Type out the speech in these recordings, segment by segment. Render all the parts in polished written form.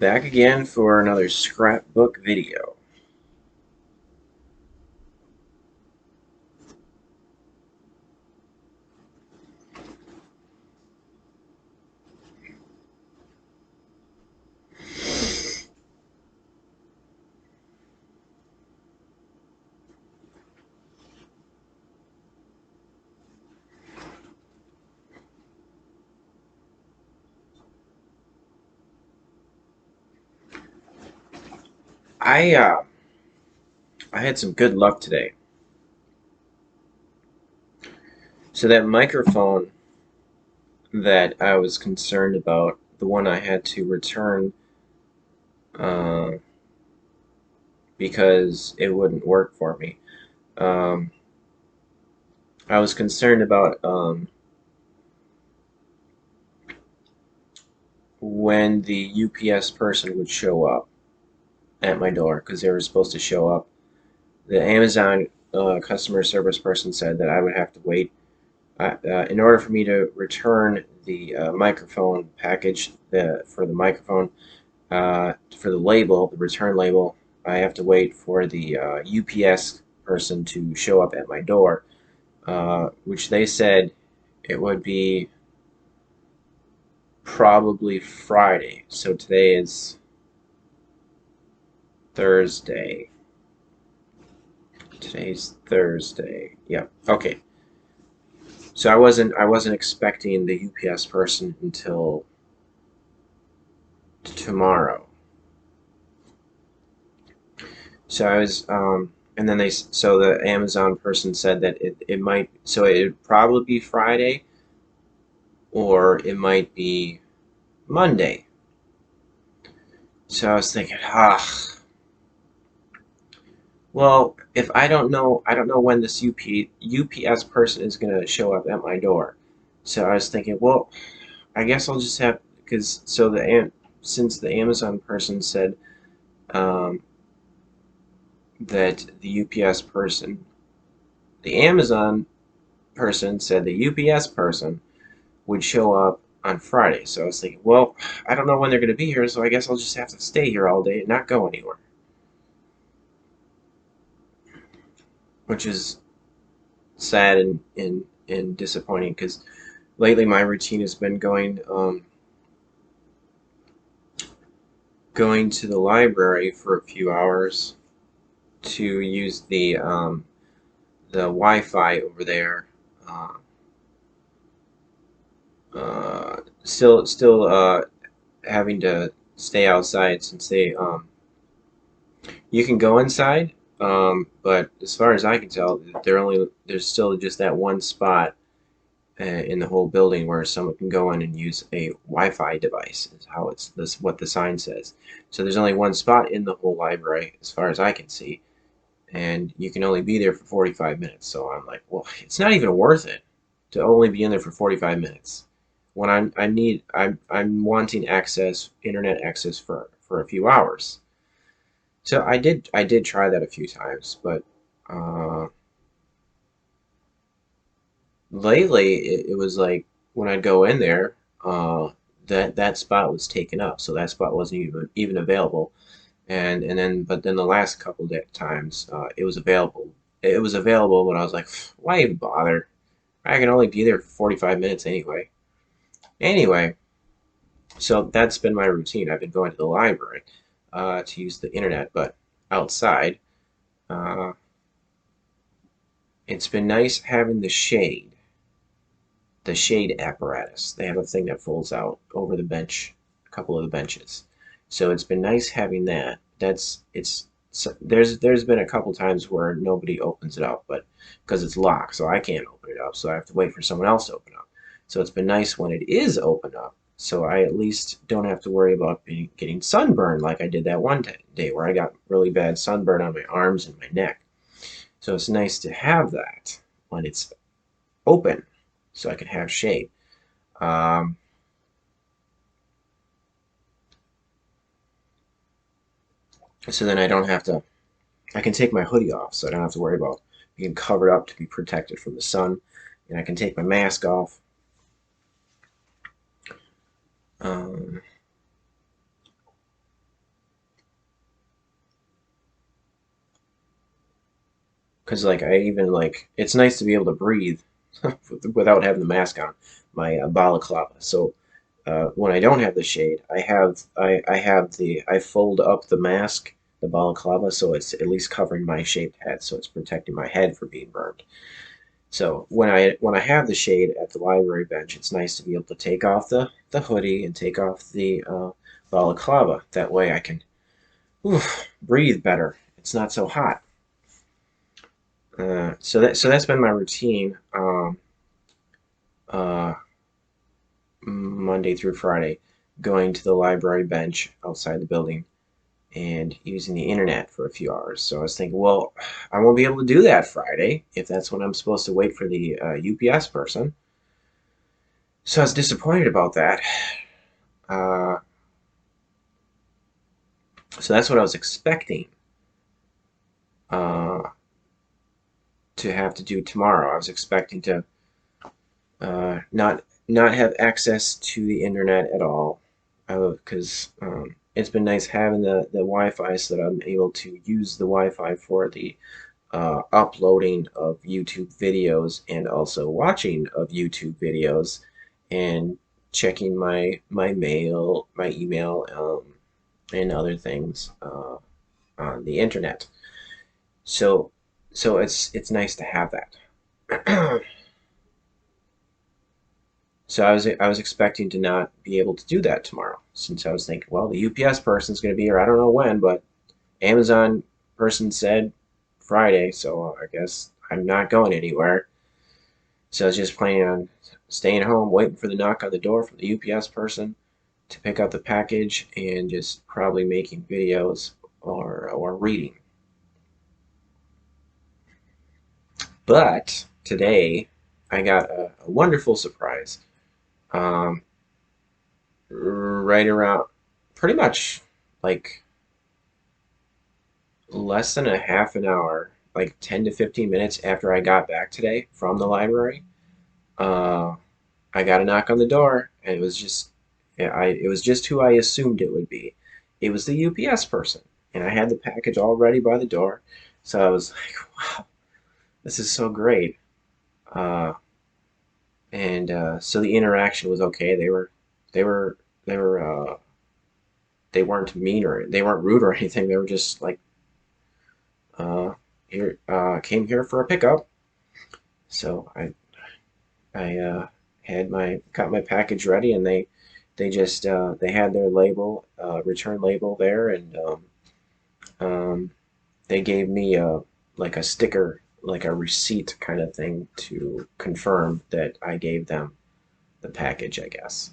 Back again for another scrapbook video. I uh, I had some good luck today. So that microphone that I was concerned about, the one I had to return uh, because it wouldn't work for me. Um, I was concerned about when the UPS person would show up at my door because they were supposed to show up. The Amazon customer service person said that I would have to wait in order for me to return the microphone package for the microphone, for the label, the return label, I have to wait for the UPS person to show up at my door, which they said it would be probably Friday. So today is Thursday. Today's Thursday. Yep. Okay. So I wasn't expecting the UPS person until tomorrow. So I was, and then so the Amazon person said that it might, so it'd probably be Friday or it might be Monday. So I was thinking, well, if I don't know when this UPS person is gonna show up at my door. So I was thinking, well, I guess I'll just have, because so since the Amazon person said um, that the UPS person, the Amazon person said the UPS person would show up on Friday. So I was thinking, well, I don't know when they're going to be here, so I guess I'll just have to stay here all day and not go anywhere. Which is sad and disappointing because lately my routine has been going to the library for a few hours to use the Wi-Fi over there. Uh, still having to stay outside since you can go inside, but as far as I can tell, there's still just that one spot in the whole building where someone can go in and use a Wi-Fi device. Is how it's this what the sign says. So there's only one spot in the whole library, as far as I can see, and you can only be there for 45 minutes. So I'm like, well, it's not even worth it to only be in there for 45 minutes when I'm wanting internet access for a few hours. So I did try that a few times, but uh, lately it was like when I'd go in there, that spot was taken up, so that spot wasn't even available. But then the last couple times it was available. It was available, but I was like, why even bother? I can only be there for 45 minutes anyway. Anyway, so that's been my routine. I've been going to the library to use the internet, but outside. Uh, it's been nice having the shade apparatus. They have a thing that folds out over the bench, a couple of the benches. So it's been nice having that. There's been a couple times where nobody opens it up, but because it's locked, so I can't open it up, so I have to wait for someone else to open up. So it's been nice when it is open up, so I at least don't have to worry about getting sunburned like I did that one day where I got really bad sunburn on my arms and my neck. So it's nice to have that when it's open, so I can have shade. Um, so then I don't have to. I can take my hoodie off, so I don't have to worry about being covered up to be protected from the sun, and I can take my mask off. Um, because like I even like it's nice to be able to breathe without having the mask on, my balaclava. So when I don't have the shade, I fold up the mask, the balaclava, so it's at least covering my shaved head, so it's protecting my head from being burned. So when I have the shade at the library bench, it's nice to be able to take off the hoodie and take off the balaclava. That way I can breathe better. It's not so hot. So that's been my routine, uh, Monday through Friday, going to the library bench outside the building and using the internet for a few hours. So I was thinking, well, I won't be able to do that Friday if that's when I'm supposed to wait for the UPS person. So I was disappointed about that. Uh, so that's what I was expecting uh, to have to do tomorrow. I was expecting to not have access to the internet at all, because it's been nice having the Wi-Fi so that I'm able to use the Wi-Fi for the uploading of YouTube videos and also watching of YouTube videos and checking my mail, my email, and other things on the internet. So it's nice to have that. So I was expecting to not be able to do that tomorrow, since I was thinking, well, the UPS person's going to be here. I don't know when, but Amazon person said Friday, so I guess I'm not going anywhere. So I was just planning on staying home, waiting for the knock on the door from the UPS person to pick up the package, and just probably making videos or reading. But today, I got a wonderful surprise. Um, right around, pretty much like less than a half an hour, like 10 to 15 minutes after I got back today from the library, uh, I got a knock on the door, and it was just, yeah, it was just who I assumed it would be. It was the UPS person, and I had the package all ready by the door, so I was like, wow, this is so great. Uh, and so the interaction was okay. They were, they were, they weren't mean or they weren't rude or anything. They were just like, here, came here for a pickup. So I had my got my package ready, and they just they had their label, return label there, and um, they gave me a like a sticker, like a receipt kind of thing to confirm that I gave them the package, I guess.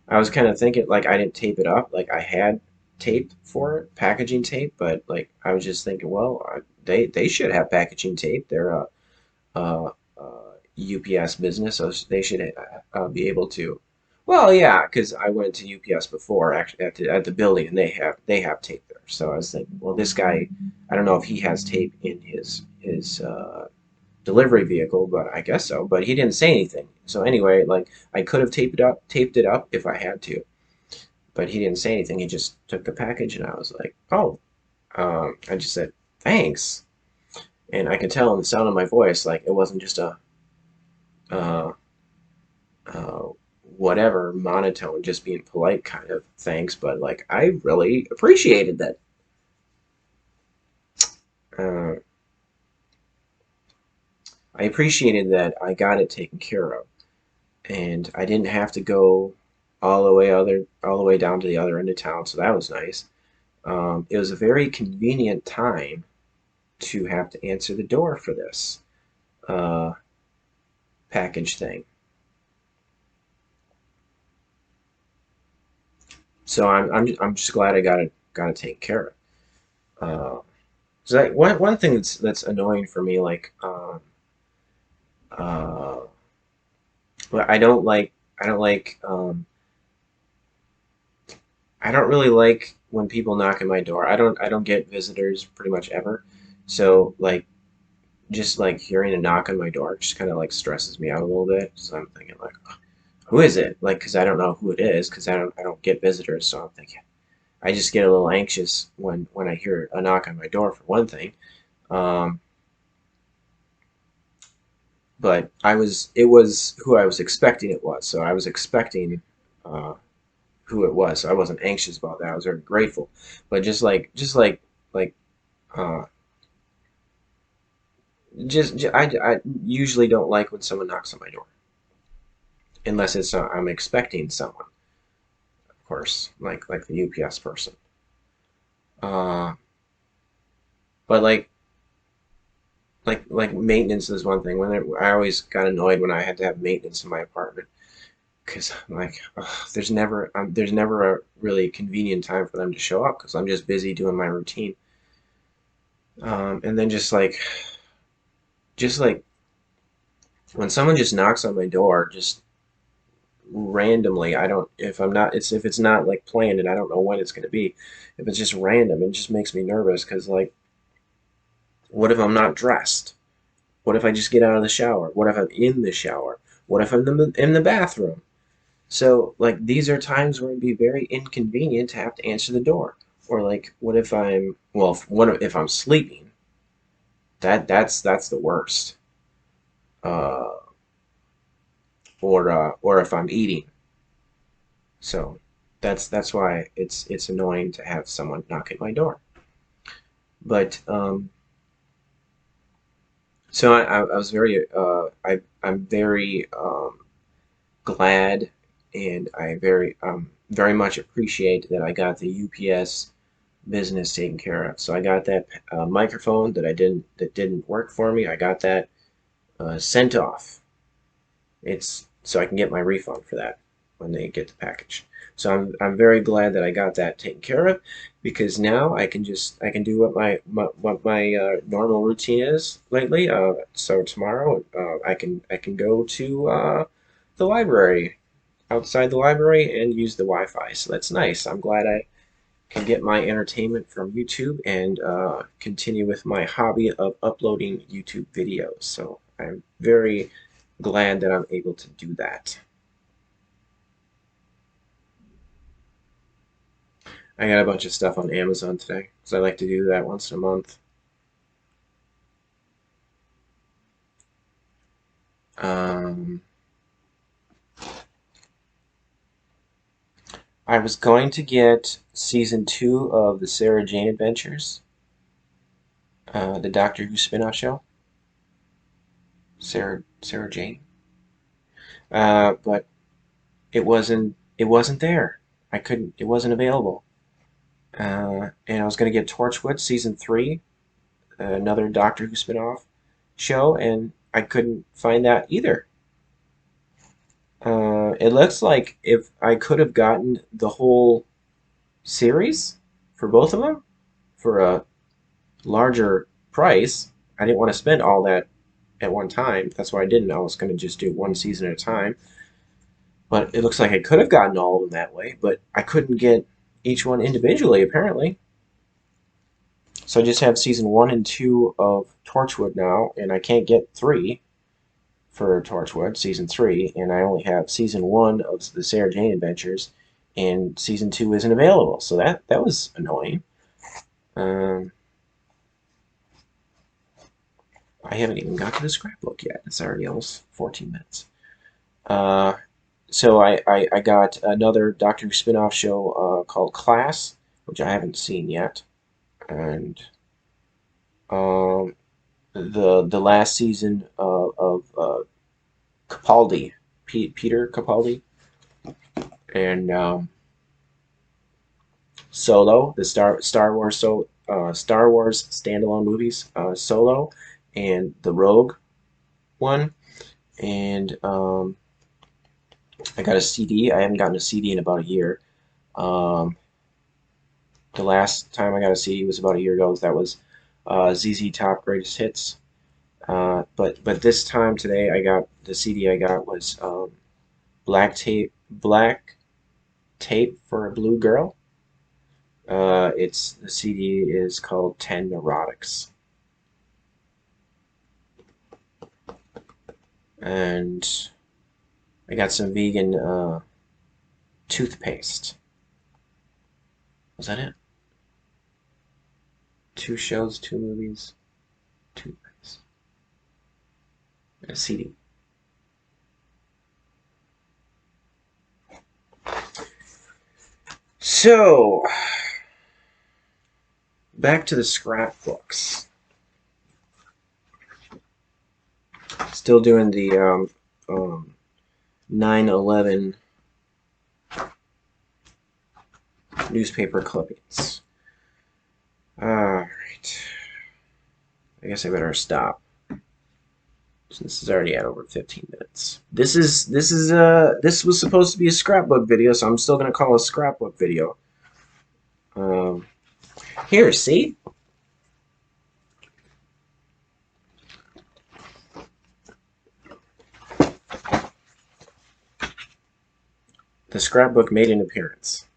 I was kind of thinking like I didn't tape it up, like I had tape for it, packaging tape, but like I was just thinking, well, they should have packaging tape. They're uh, UPS business, so they should be able to. Well, yeah, because I went to UPS before, actually at the building, and they have tape there. So I was thinking, well, this guy, I don't know if he has tape in his delivery vehicle, but I guess so. But he didn't say anything. So anyway, like I could have taped it up if I had to, but he didn't say anything. He just took the package, and I was like, oh, I just said thanks, and I could tell in the sound of my voice, like it wasn't just a uh, uh, whatever monotone, just being polite kind of thanks, but like I really appreciated that. Uh, I appreciated that I got it taken care of, and I didn't have to go all the way down to the other end of town, so that was nice. It was a very convenient time to have to answer the door for this uh, package thing. So I'm just glad I got it taken care of. So one thing that's annoying for me, like uh, well, I don't like I don't really like when people knock on my door. I don't get visitors pretty much ever. So like just like hearing a knock on my door just kind of like stresses me out a little bit. So I'm thinking like, who is it? Like, because I don't know who it is, because I don't get visitors. So I'm thinking I just get a little anxious when I hear a knock on my door for one thing. Um, but it was who I was expecting it was. So I was expecting uh, who it was. So I wasn't anxious about that. I was very grateful. But like uh, I usually don't like when someone knocks on my door unless it's I'm expecting someone, of course, like the UPS person. Uh, but like maintenance is one thing. I always got annoyed when I had to have maintenance in my apartment because like ugh, there's never a really convenient time for them to show up because I'm just busy doing my routine. And then just like when someone just knocks on my door, just randomly, I don't if I'm not it's if it's not like planned and I don't know when it's gonna be. If it's just random, it just makes me nervous because like what if I'm not dressed? What if I just get out of the shower? What if I'm in the shower? What if I'm in the bathroom? So, like, these are times where it'd be very inconvenient to have to answer the door. Or like, what if I'm sleeping? That's the worst. Uh, or if I'm eating. So, that's why it's annoying to have someone knock at my door. But so I was I'm very glad and I very much appreciate that I got the UPS business taken care of. So I got that microphone that didn't work for me. I got that sent off. It's so I can get my refund for that when they get the package. So I'm very glad that I got that taken care of because now I can do what my normal routine is lately. So tomorrow I can go to the library outside the library and use the Wi-Fi. So that's nice. I'm glad I can get my entertainment from YouTube and continue with my hobby of uploading YouTube videos. So I'm very glad that I'm able to do that. I got a bunch of stuff on Amazon today because I like to do that once in a month. Um, I was going to get season 2 of the Sarah Jane Adventures, the Doctor Who spin-off show. Sarah Jane. But it wasn't there. I couldn't. It wasn't available. And I was going to get Torchwood season 3, another Doctor Who spinoff show, and I couldn't find that either. It looks like if I could have gotten the whole series for both of them for a larger price, I didn't want to spend all that at one time. That's why I didn't. I was going to just do one season at a time. But it looks like I could have gotten all of them that way, but I couldn't get each one individually, apparently. So I just have season 1 and 2 of Torchwood now, and I can't get 3 for Torchwood, season 3, and I only have season 1 of the Sarah Jane Adventures, and season 2 isn't available. So that was annoying. Um, I haven't even got to the scrapbook yet. It's already almost 14 minutes. Uh, so I got another Doctor Who spin-off show called Class, which I haven't seen yet, and um, the last season of Capaldi, Peter Capaldi, and Solo, the Star Wars standalone movies, Solo, and the Rogue one, and I got a CD. I haven't gotten a CD in about a year. Um, the last time I got a CD was about a year ago. That was ZZ Top Greatest Hits. But this time today, I got the CD I got was Black Tape for a Blue Girl. It's the CD is called 10 Neurotics, and I got some vegan toothpaste. Was that it? 2 shows, 2 movies, toothpaste. A CD. So, back to the scrapbooks. Still doing the 9/11 newspaper clippings. Alright. I guess I better stop. Since this is already at over 15 minutes. This was supposed to be a scrapbook video, so I'm still gonna call it a scrapbook video. Um, Here, see? The scrapbook made an appearance.